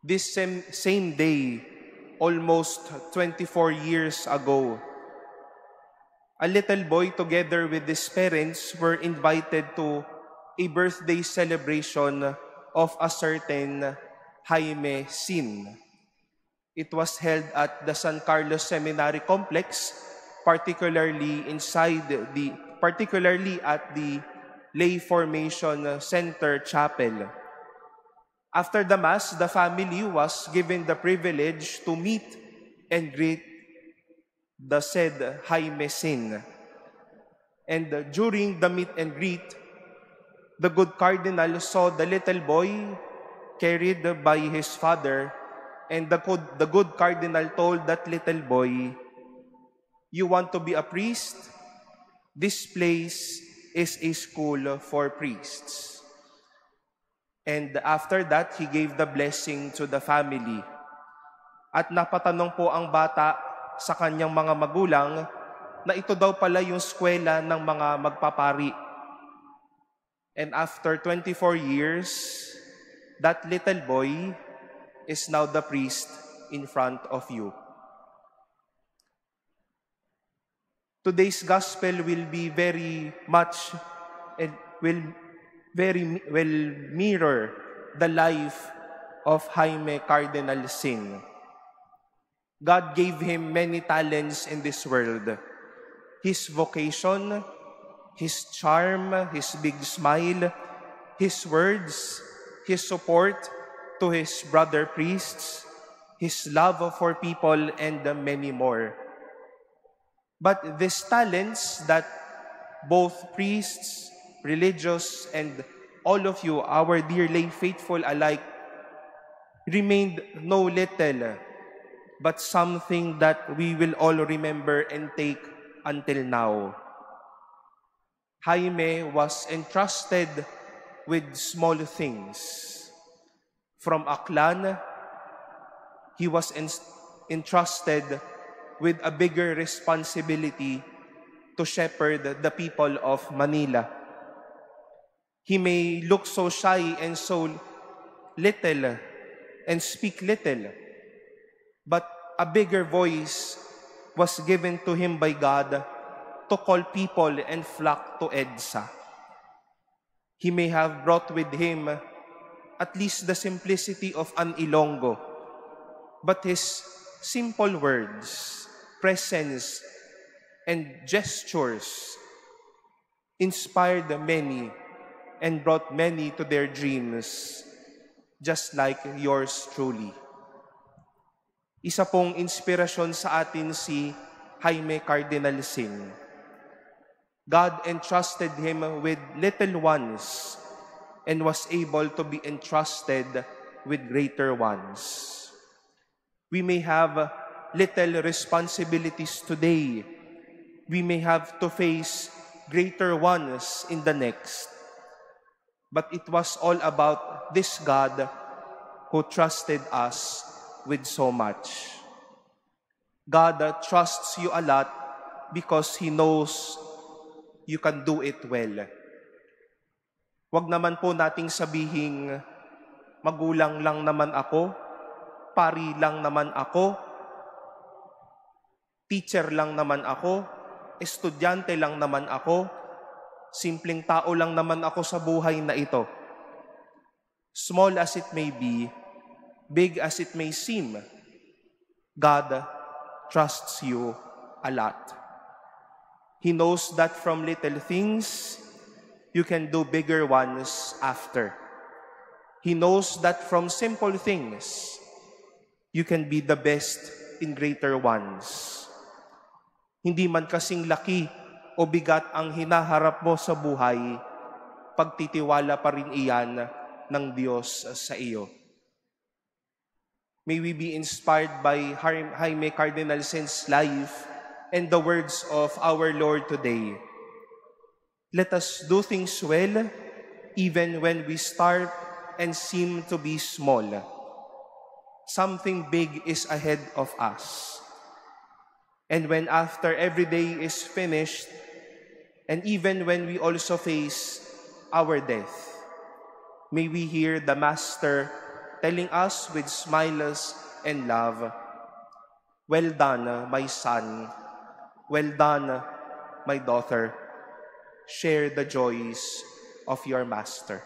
This same day, almost 24 years ago, a little boy together with his parents were invited to a birthday celebration of a certain Jaime Sin. It was held at the San Carlos Seminary Complex, particularly at the Lay Formation Center Chapel. After the Mass, the family was given the privilege to meet and greet the said Jaime Sin. And during the meet and greet, the good cardinal saw the little boy carried by his father, and the good cardinal told that little boy, "You want to be a priest? This place is a school for priests." And after that, he gave the blessing to the family. At napatanong po ang bata sa kanyang mga magulang na ito daw pala yung eskwela ng mga magpapari. And after 24 years, that little boy is now the priest in front of you. Today's gospel will be very much and will mirror the life of Jaime Cardinal Sin. God gave him many talents in this world. His vocation, his charm, his big smile, his words, his support to his brother priests, his love for people, and many more. But these talents that both priests, religious, and all of you, our dear lay faithful alike, remained no little, but something that we will all remember and take until now. Jaime was entrusted with small things. From Aklan, he was entrusted with a bigger responsibility to shepherd the people of Manila. He may look so shy and so little and speak little, but a bigger voice was given to him by God to call people and flock to EDSA. He may have brought with him at least the simplicity of an Ilonggo, but his simple words, presence, and gestures inspired many and brought many to their dreams, just like yours truly. Isa pong inspirasyon sa atin si Jaime Cardinal Sin. God entrusted him with little ones and was able to be entrusted with greater ones. We may have little responsibilities today. We may have to face greater ones in the next. But it was all about this God who trusted us with so much. God trusts you a lot because He knows you can do it well. Wag naman po nating sabihin, magulang lang naman ako, pari lang naman ako, teacher lang naman ako, estudyante lang naman ako, simpleng tao lang naman ako sa buhay na ito. Small as it may be, big as it may seem, God trusts you a lot. He knows that from little things, you can do bigger ones after. He knows that from simple things, you can be the best in greater ones. Hindi man kasing laki o bigat ang hinaharap mo sa buhay, pagtitiwala pa rin iyan ng Diyos sa iyo. May we be inspired by Jaime Cardinal Sin's life and the words of our Lord today. Let us do things well, even when we start and seem to be small. Something big is ahead of us. And when after every day is finished, and even when we also face our death, may we hear the Master telling us with smiles and love, "Well done, my son. Well done, my daughter. Share the joys of your master."